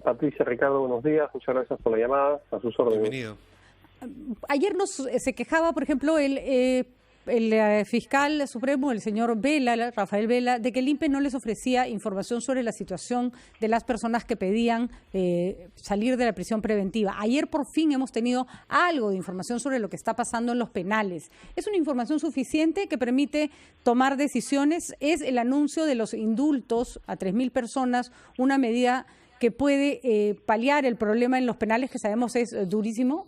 Patricia, Ricardo, buenos días. Muchas gracias por la llamada. A sus órdenes. Bienvenido. Ayer se quejaba, por ejemplo, el fiscal supremo, el señor Vela, Rafael Vela, de que el INPE no les ofrecía información sobre la situación de las personas que pedían salir de la prisión preventiva. Ayer por fin hemos tenido algo de información sobre lo que está pasando en los penales. ¿Es una información suficiente que permite tomar decisiones? ¿Es el anuncio de los indultos a 3.000 personas una medida que puede paliar el problema en los penales, que sabemos es durísimo?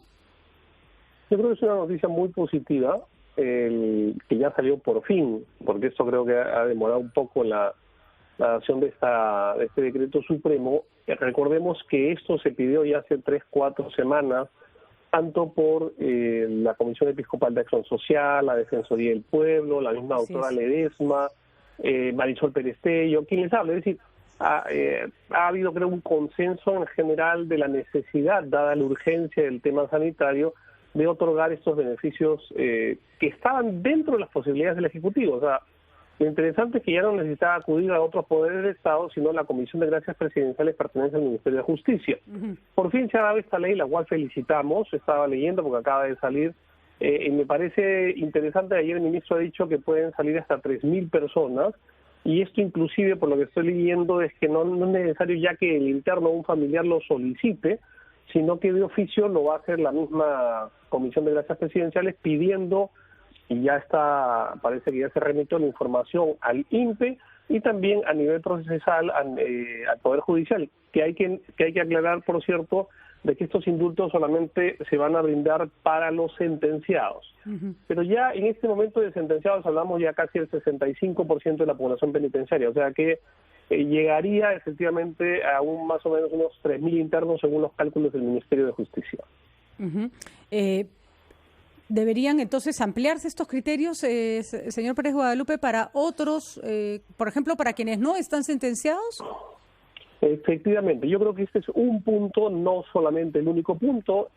Yo creo que es una noticia muy positiva, que ya salió por fin, porque esto creo que ha demorado un poco la adopción de este decreto supremo. Recordemos que esto se pidió ya hace 3-4 semanas, tanto por la Comisión Episcopal de Acción Social, la Defensoría del Pueblo, la misma doctora Ledesma, Marisol Perestello, quien les habla. Es decir, ha habido, creo, un consenso en general de la necesidad, dada la urgencia del tema sanitario, de otorgar estos beneficios que estaban dentro de las posibilidades del Ejecutivo. O sea, lo interesante es que ya no necesitaba acudir a otros poderes del Estado, sino la Comisión de Gracias Presidenciales pertenece al Ministerio de Justicia. Por fin se ha dado esta ley, la cual felicitamos. Estaba leyendo porque acaba de salir. Y me parece interesante, ayer el ministro ha dicho que pueden salir hasta 3.000 personas, y esto inclusive, por lo que estoy leyendo, es que no es necesario ya que el interno o un familiar lo solicite, sino que de oficio lo va a hacer la misma Comisión de Gracias Presidenciales pidiendo, y ya está, parece que ya se remitió la información al INPE y también a nivel procesal al Poder Judicial, que hay que aclarar, por cierto, de que estos indultos solamente se van a brindar para los sentenciados. Pero ya en este momento de sentenciados hablamos ya casi el 65% de la población penitenciaria, o sea que llegaría efectivamente a más o menos unos 3.000 internos según los cálculos del Ministerio de Justicia. ¿Deberían entonces ampliarse estos criterios, señor Pérez Guadalupe, para otros, por ejemplo, para quienes no están sentenciados? Efectivamente, yo creo que este es un punto, no solamente el único punto.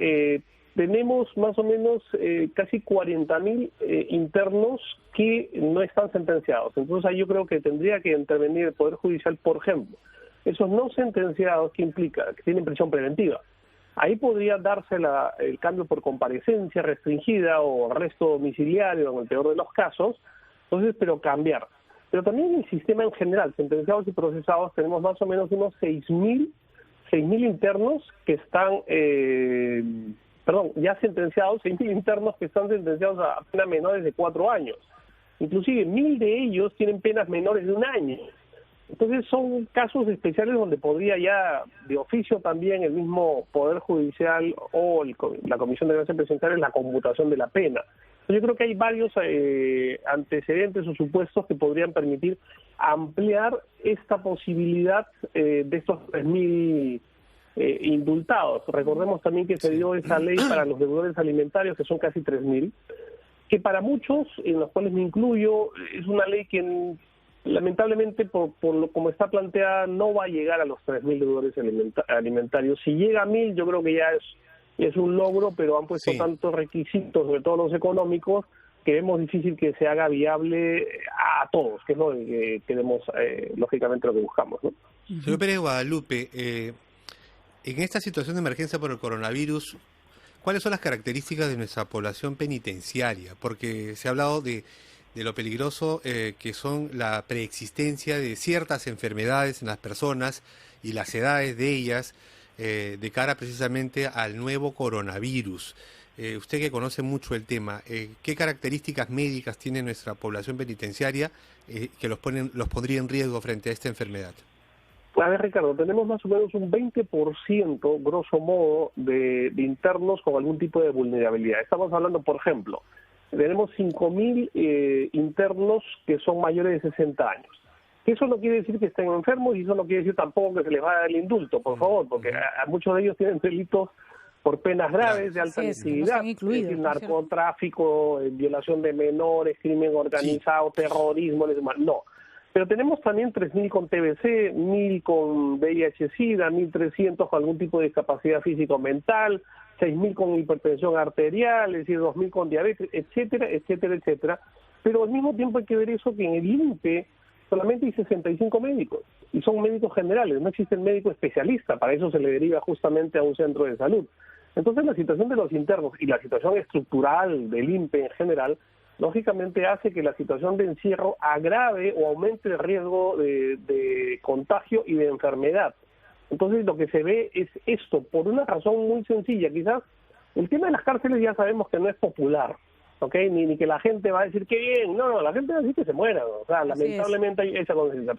Tenemos más o menos casi 40.000 internos que no están sentenciados. Entonces ahí yo creo que tendría que intervenir el Poder Judicial, por ejemplo. Esos no sentenciados, ¿qué implica? Que tienen prisión preventiva. Ahí podría darse el cambio por comparecencia restringida o arresto domiciliario en el peor de los casos, entonces, pero cambiar. Pero también en el sistema en general, sentenciados y procesados, tenemos más o menos unos 6.000 internos que están... ya sentenciados, 6.000 internos que están sentenciados a penas menores de 4 años. Inclusive 1.000 de ellos tienen penas menores de 1 año. Entonces son casos especiales donde podría ya de oficio también el mismo Poder Judicial o la Comisión de Gracias Presidenciales la conmutación de la pena. Yo creo que hay varios antecedentes o supuestos que podrían permitir ampliar esta posibilidad de estos 3.000 indultados. Recordemos también que se dio esa ley para los deudores alimentarios, que son casi 3.000, que para muchos, en los cuales me incluyo, es una ley que lamentablemente, por lo como está planteada, no va a llegar a los 3.000 deudores alimentarios. Si llega a 1.000, yo creo que ya es un logro, pero han puesto tantos requisitos, sobre todo los económicos, que vemos difícil que se haga viable a todos, que es lo que queremos, lógicamente, lo que buscamos, ¿no? Señor Pérez Guadalupe, en esta situación de emergencia por el coronavirus, ¿cuáles son las características de nuestra población penitenciaria? Porque se ha hablado de lo peligroso que son la preexistencia de ciertas enfermedades en las personas y las edades de ellas de cara precisamente al nuevo coronavirus. Usted que conoce mucho el tema, ¿qué características médicas tiene nuestra población penitenciaria que los pondría en riesgo frente a esta enfermedad? A ver, Ricardo, tenemos más o menos un 20%, grosso modo, de internos con algún tipo de vulnerabilidad. Estamos hablando, por ejemplo, tenemos 5.000 internos que son mayores de 60 años. Eso no quiere decir que estén enfermos y eso no quiere decir tampoco que se les va a dar el indulto, por favor, porque a muchos de ellos tienen delitos por penas graves de alta necesidad, es decir, narcotráfico, violación de menores, crimen organizado, terrorismo, no. Pero tenemos también 3.000 con TBC, 1.000 con VIH-Sida, 1.300 con algún tipo de discapacidad físico mental, 6.000 con hipertensión arterial, es decir, 2.000 con diabetes, etcétera, etcétera, etcétera. Pero al mismo tiempo hay que ver eso, que en el INPE solamente hay 65 médicos y son médicos generales, no existe médico especialista, para eso se le deriva justamente a un centro de salud. Entonces la situación de los internos y la situación estructural del INPE en general, lógicamente hace que la situación de encierro agrave o aumente el riesgo de contagio y de enfermedad. Entonces lo que se ve es esto, por una razón muy sencilla. Quizás el tema de las cárceles ya sabemos que no es popular, ¿ok? Ni que la gente va a decir que bien, no, la gente va a decir que se mueran, o sea, lamentablemente hay esa conciencia,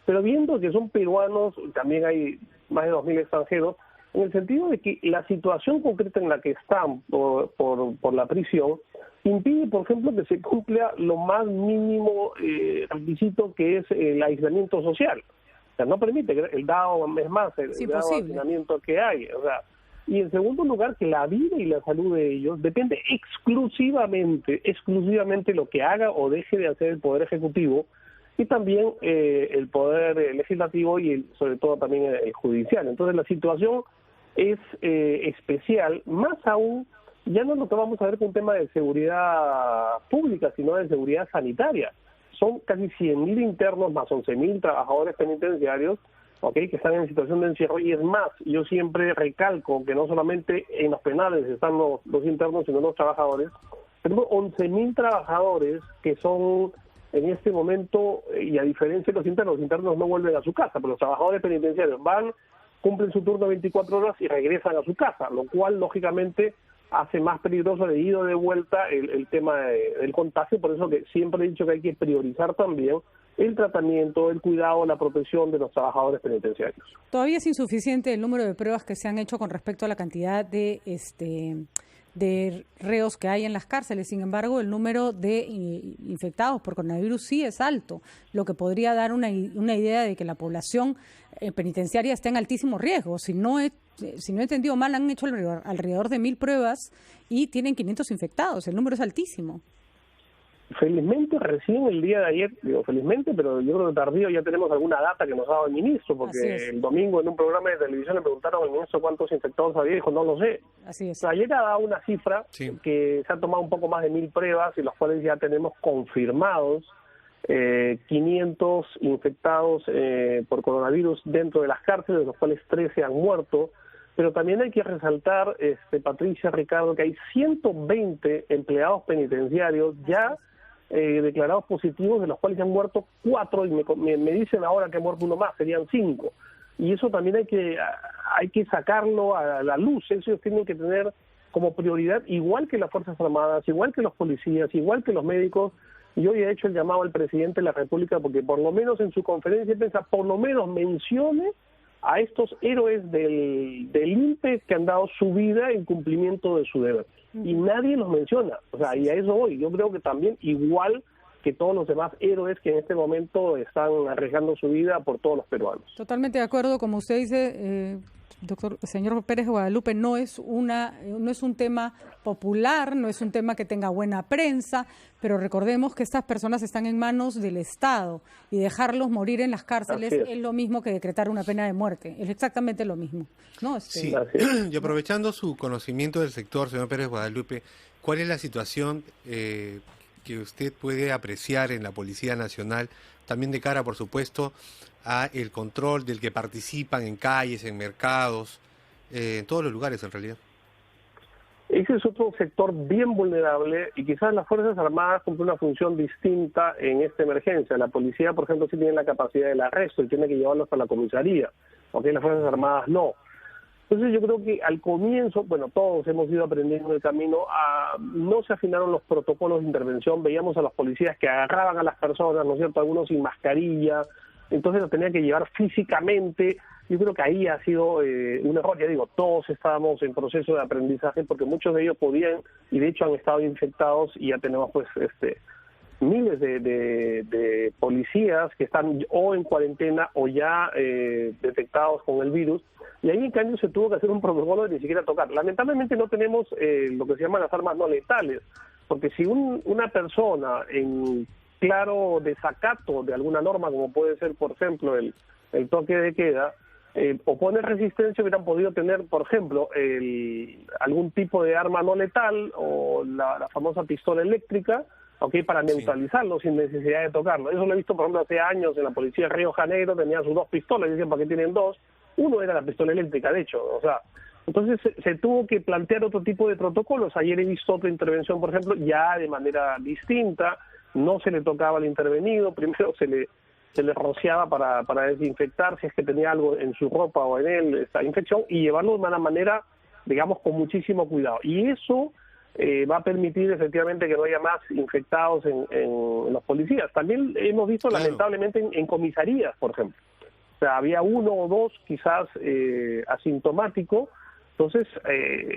pero viendo que son peruanos, también hay más de 2.000 extranjeros, en el sentido de que la situación concreta en la que están por la prisión impide, por ejemplo, que se cumpla lo más mínimo requisito, que es el aislamiento social. O sea, no permite el dado, es más, el dado aislamiento que hay. O sea, y en segundo lugar, que la vida y la salud de ellos depende exclusivamente lo que haga o deje de hacer el Poder Ejecutivo, y también el Poder Legislativo y sobre todo también el Judicial. Entonces la situación es especial, más aún, ya no lo que vamos a ver con un tema de seguridad pública, sino de seguridad sanitaria. Son casi 100.000 internos más 11.000 trabajadores penitenciarios, ¿okay?, que están en situación de encierro, y es más, yo siempre recalco que no solamente en los penales están los internos, sino los trabajadores. Tenemos 11.000 trabajadores que son en este momento, y a diferencia de los internos no vuelven a su casa, pero los trabajadores penitenciarios van, cumplen su turno 24 horas y regresan a su casa, lo cual lógicamente hace más peligroso de ida o de vuelta el tema del contagio. Por eso que siempre he dicho que hay que priorizar también el tratamiento, el cuidado, la protección de los trabajadores penitenciarios. Todavía es insuficiente el número de pruebas que se han hecho con respecto a la cantidad de reos que hay en las cárceles. Sin embargo, el número de infectados por coronavirus sí es alto, lo que podría dar una idea de que la población penitenciaria está en altísimo riesgo. Si no he entendido mal, han hecho alrededor de 1.000 pruebas y tienen 500 infectados. El número es altísimo. Felizmente, recién el día de ayer, felizmente, pero yo creo que tardío, ya tenemos alguna data que nos ha dado el ministro, porque el domingo en un programa de televisión le preguntaron al ministro cuántos infectados había, y dijo, no lo sé. Así es. Ayer ha dado una cifra que se ha tomado un poco más de 1.000 pruebas, y los cuales ya tenemos confirmados 500 infectados por coronavirus dentro de las cárceles, de los cuales 13 han muerto. Pero también hay que resaltar, Patricia, Ricardo, que hay 120 empleados penitenciarios ya declarados positivos, de los cuales han muerto 4, y me dicen ahora que ha muerto uno más, serían 5. Y eso también hay que sacarlo a la luz. Ellos tienen que tener como prioridad, igual que las Fuerzas Armadas, igual que los policías, igual que los médicos. Y hoy he hecho el llamado al presidente de la República, porque por lo menos en su conferencia de prensa, por lo menos mencione a estos héroes del INPE que han dado su vida en cumplimiento de su deber. Y nadie los menciona. O sea, y a eso voy. Yo creo que también, igual que todos los demás héroes que en este momento están arriesgando su vida por todos los peruanos. Totalmente de acuerdo. Como usted dice, señor Pérez Guadalupe, no es un tema popular, no es un tema que tenga buena prensa, pero recordemos que estas personas están en manos del Estado, y dejarlos morir en las cárceles es lo mismo que decretar una pena de muerte. Es exactamente lo mismo, ¿no? Sí. Y aprovechando su conocimiento del sector, señor Pérez Guadalupe, ¿cuál es la situación que usted puede apreciar en la Policía Nacional, también de cara, por supuesto, a el control del que participan en calles, en mercados, en todos los lugares en realidad? Ese es otro sector bien vulnerable, y quizás las Fuerzas Armadas cumplen una función distinta en esta emergencia. La policía, por ejemplo, sí tiene la capacidad del arresto y tiene que llevarlos a la comisaría, porque las Fuerzas Armadas no. Entonces yo creo que al comienzo, bueno, todos hemos ido aprendiendo en el camino, no se afinaron los protocolos de intervención. Veíamos a los policías que agarraban a las personas, ¿no es cierto?, algunos sin mascarilla, entonces los tenían que llevar físicamente. Yo creo que ahí ha sido un error. Ya digo, todos estábamos en proceso de aprendizaje, porque muchos de ellos podían, y de hecho han estado infectados, y ya tenemos pues miles de policías que están o en cuarentena o ya detectados con el virus, y ahí en cambio se tuvo que hacer un protocolo de ni siquiera tocar. Lamentablemente no tenemos lo que se llaman las armas no letales, porque si una persona en claro desacato de alguna norma, como puede ser por ejemplo el toque de queda, opone resistencia, hubieran podido tener, por ejemplo, algún tipo de arma no letal o la famosa pistola eléctrica, ¿ok? Para neutralizarlo sin necesidad de tocarlo. Eso lo he visto, por ejemplo, hace años en la policía de Río de Janeiro, tenían sus 2 pistolas, y decían, ¿para qué tienen 2? Uno era la pistola eléctrica, de hecho, o sea, entonces se tuvo que plantear otro tipo de protocolos. Ayer he visto otra intervención, por ejemplo, ya de manera distinta, no se le tocaba al intervenido, primero se le rociaba para desinfectar si es que tenía algo en su ropa o en él, esta infección, y llevarlo de una manera, digamos, con muchísimo cuidado. Y eso va a permitir efectivamente que no haya más infectados en los policías. También hemos visto, claro, lamentablemente en comisarías, por ejemplo. O sea, había 1 o 2 quizás asintomáticos, entonces,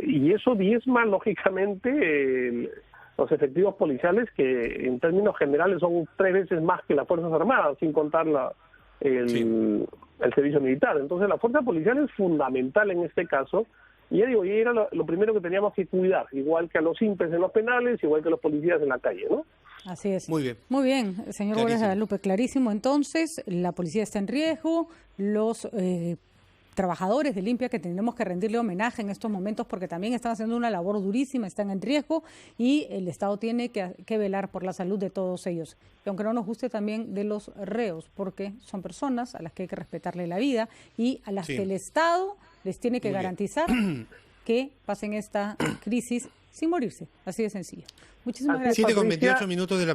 y eso diezma lógicamente los efectivos policiales, que en términos generales son 3 veces más que las Fuerzas Armadas, sin contar el servicio militar. Entonces la fuerza policial es fundamental en este caso, y ya digo, y era lo primero que teníamos que cuidar, igual que a los impes en los penales, igual que a los policías en la calle, ¿no? Así es. Muy bien. Muy bien, señor Gómez Guadalupe, clarísimo. Entonces, la policía está en riesgo, los trabajadores de Limpia, que tenemos que rendirle homenaje en estos momentos porque también están haciendo una labor durísima, están en riesgo, y el Estado tiene que velar por la salud de todos ellos. Y aunque no nos guste, también de los reos, porque son personas a las que hay que respetarle la vida y a las que el Estado les tiene que garantizar que pasen esta crisis sin morirse. Así de sencillo. Muchísimas gracias. 7:28 de la mañana.